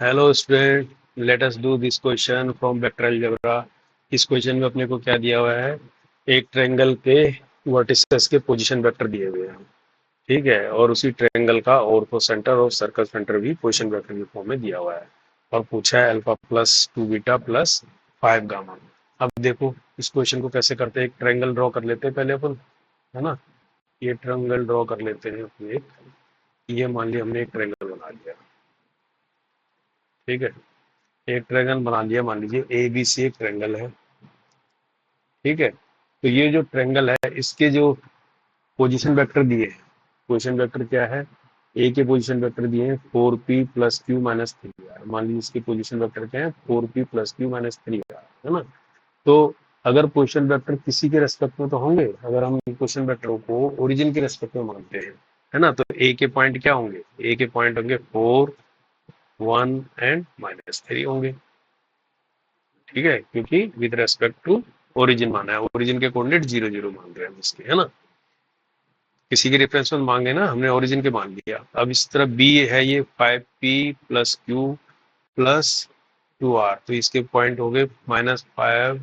Hello student, let us do this question from vector algebra. इस question में अपने को क्या दिया हुआ है? एक ट्रायंगल के वर्टिसेस के पोजीशन वेक्टर दिए हुए हैं। ठीक है, और उसी ट्रायंगल का ऑर्थो सेंटर और सर्कल सेंटर भी पोजीशन वेक्टर के फॉर्म में दिया हुआ है। और पूछा है alpha plus 2 beta plus 5 gamma. अब देखो इस क्वेश्चन को कैसे करते हैं। एक ट्रायंगल ड्रॉ कर लेते हैं पहले अपन, है ना। ये ट्रायंगल ड्रॉ कर लेते हैं अपने ये मान लिया हमने एक ट्रायंगल बना लिया। ठीक है, एक ट्रायंगल बना लिया, मान लीजिए ए बी सी एक ट्रायंगल है। ठीक है, तो ये जो ट्रायंगल है इसके जो पोजीशन वेक्टर दिए हैं, पोजीशन वेक्टर क्या है? ए के पोजीशन वेक्टर दिए हैं 4p plus Q minus 3r। मान लीजिए इसके पोजीशन वेक्टर क्या है? 4p plus Q minus 3r, है ना। तो अगर पोजीशन वेक्टर किसी के रेस्पेक्ट में तो होंगे, अगर हम पोजीशन वेक्टर को ओरिजिन के रेस्पेक्ट में मानते हैं, है ना, तो ए के पॉइंट क्या होंगे? ए के पॉइंट होंगे 4, 1 एंड -3 होंगे। ठीक है, क्योंकि विद रेस्पेक्ट टू ओरिजिन माना है, ओरिजिन के कोऑर्डिनेट 0 0 मान रहे हैं हम इसके, है ना। किसी के रेफरेंस में मांगे ना, हमने ओरिजिन के मान लिया। अब इस तरफ बी है, ये 5p plus Q plus 2r, तो इसके पॉइंट हो गए -5,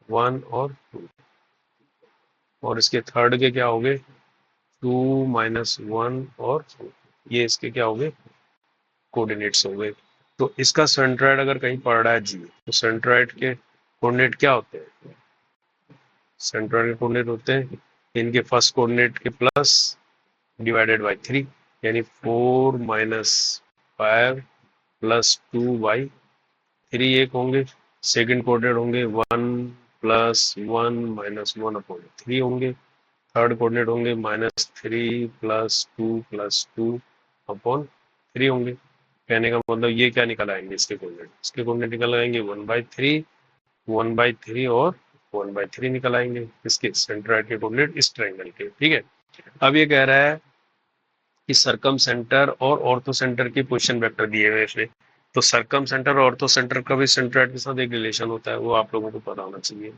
1 और 2। और इसके थर्ड के क्या हो गए? 2, -1 और 4। ये इसके क्या हो गए? कोऑर्डिनेट्स हो गए। तो इसका सेंट्रॉइड अगर कहीं पड़ रहा है जी, तो सेंट्रॉइड के कोऑर्डिनेट क्या होते हैं? सेंट्रॉइड के कोऑर्डिनेट होते हैं इनके फर्स्ट कोऑर्डिनेट के प्लस डिवाइडेड बाय 3, यानी 4 -5 प्लस 2/3 एक होंगे। सेकंड कोऑर्डिनेट होंगे 1 प्लस 1 -1/3 होंगे। थर्ड कोऑर्डिनेट होंगे -3 प्लस 2 प्लस 2/3 होंगे। कहने का मतलब ये क्या निकल आएंगे इसके कोऑर्डिनेट? इसके कोऑर्डिनेट निकल आएंगे 1/3, 1/3 और 1/3 निकल आएंगे इसके सेंट्रॉइड के कोऑर्डिनेट इस ट्रायंगल के। ठीक है, अब ये कह रहा है कि सर्कम सेंटर और ऑर्थो सेंटर की पोजीशन वेक्टर दिए हुए इसमें। तो सर्कम सेंटर और ऑर्थो सेंटर का भी सेंट्रॉइड के साथ एक रिलेशन होता है, वो आप लोगों को पता होना चाहिए।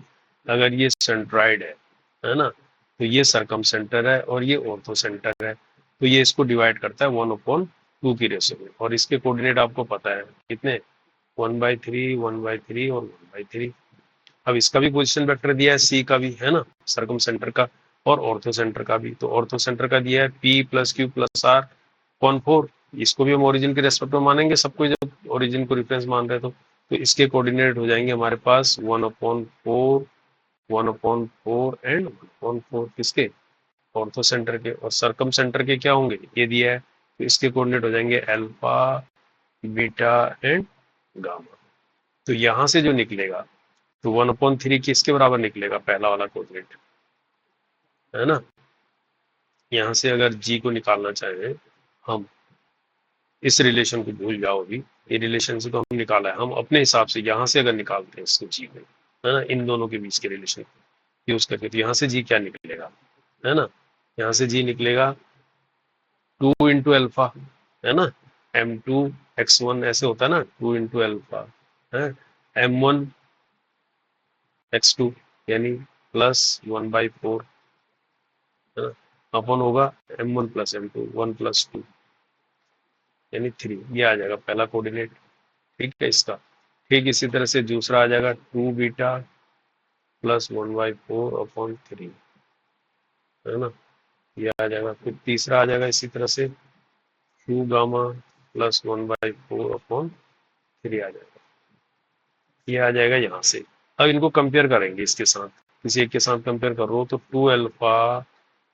अगर ये सेंट्रॉइड है ना, तो ये सर्कम सेंटर है और ये ऑर्थो सेंटर है, तो ये इसको डिवाइड करता है 1/2 की रेशो में। और इसके कोऑर्डिनेट आपको पता है कितने? 1/3, 1/3 और 1/3। अब इसका भी पोजीशन वेक्टर दिया है, सी का भी, है ना, सर्कम सेंटर का और ऑर्थो सेंटर का भी। तो ऑर्थो सेंटर का दिया है p plus Q plus R कौन 4। इसको भी हम ओरिजिन के रेस्पेक्ट में मानेंगे, सबको जब ओरिजिन को रिफरेंस मान रहे तो इसके कोऑर्डिनेट हो जाएंगे हमारे पास 1/4, 1/4 एंड 1/4 किसके? ऑर्थो सेंटर के। और सर्कम सेंटर के क्या होंगे? ये दिया है, तो इसके कोऑर्डिनेट हो जाएंगे अल्फा, बीटा एंड गामा। तो यहां से जो निकलेगा तो 1/3 किसके बराबर निकलेगा? पहला वाला कोऑर्डिनेट, है ना। यहाँ से अगर जी को निकालना चाहें हम, इस रिलेशन को भूल जाओ अभी, ये रिलेशन से तो हम निकाला है, हम अपने हिसाब से यहाँ से अगर निकालते हैं इसको जी को, है ना, इन दोनों के बीच के रिलेशन को यूज करके, तो यहाँ से जी क्या निकलेगा? है ना, यहाँ से जी निकलेगा 2 इंटू अल्फा, है ना, m2 x1 ऐसे होता है ना, 2 इंटू अल्फा है, m1 x2 यानी +1/4, है ना, अपन होगा m1 प्लस m2, 1 + 2 यानी 3। ये आ जाएगा पहला कोऑर्डिनेट। ठीक है इसका। ठीक इसी तरह से दूसरा आ जाएगा 2 बीटा प्लस 1/4/3, है ना, ये आ जाएगा। फिर तीसरा आ जाएगा इसी तरह से 2 गामा प्लस 1/4/3 आ जाएगा। ये आ जाएगा यहाँ से। अब इनको कंपेयर करेंगे इसके साथ, किसी एक के साथ कंपेयर करो तो 2 अल्फा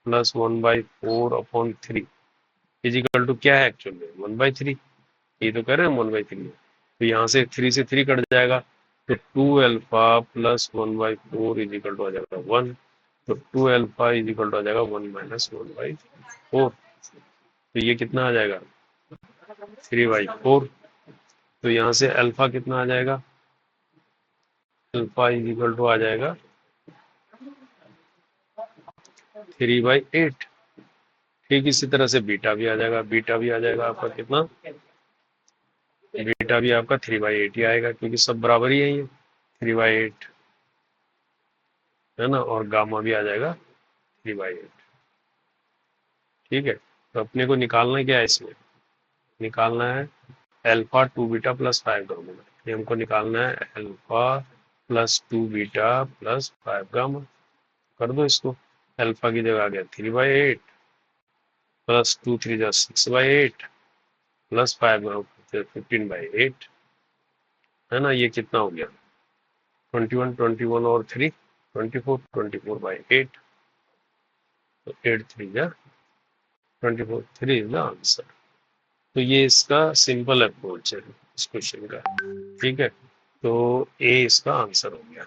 प्लस 1/4/3 इजिकल टू क्या है एक्चुअल में? 1/3। ये तो कह रहे हैं 1/3। तो यहाँ से 3 से 3 कट जाएगा, तो 2 अल्फा प्लस 1/4 इजिकल टू आ जाएगा 1। तो 2 अल्फा इजिकल टू आ जाएगा 1 माइनस 1/4। तो ये कितना आ जाएगा? 3/4। तो यहाँ से अल्फा कितना आ जाएगा? अल्फा इजिकल टू आ जाएगा 3/8। ठीक इसी तरह से बीटा भी आ जाएगा, बीटा भी आ जाएगा आपका कितना? बीटा भी आपका 3/8 ही आएगा, क्योंकि सब बराबर ही है ये, 3/8, है ना। और गामा भी आ जाएगा 3/8। ठीक है, तो अपने को निकालना क्या है इसमें? निकालना है अल्फा 2 बीटा प्लस 5 गामा, ये हमको निकालना है alpha plus 2 beta plus 5 gamma. कर दो इसको, अल्फा की जगह आ गया 3/8 प्लस 2 3 जा 6/8 प्लस 5 गामा 15/8, है ना। ये कितना हो गया 21 21 और 3 24 24/8, तो 8 3 जा 24, 3 इज द आंसर। तो ये इसका सिंपल अप्रोच है इस क्वेश्चन का, ठीक है। तो ए इसका आंसर हो गया।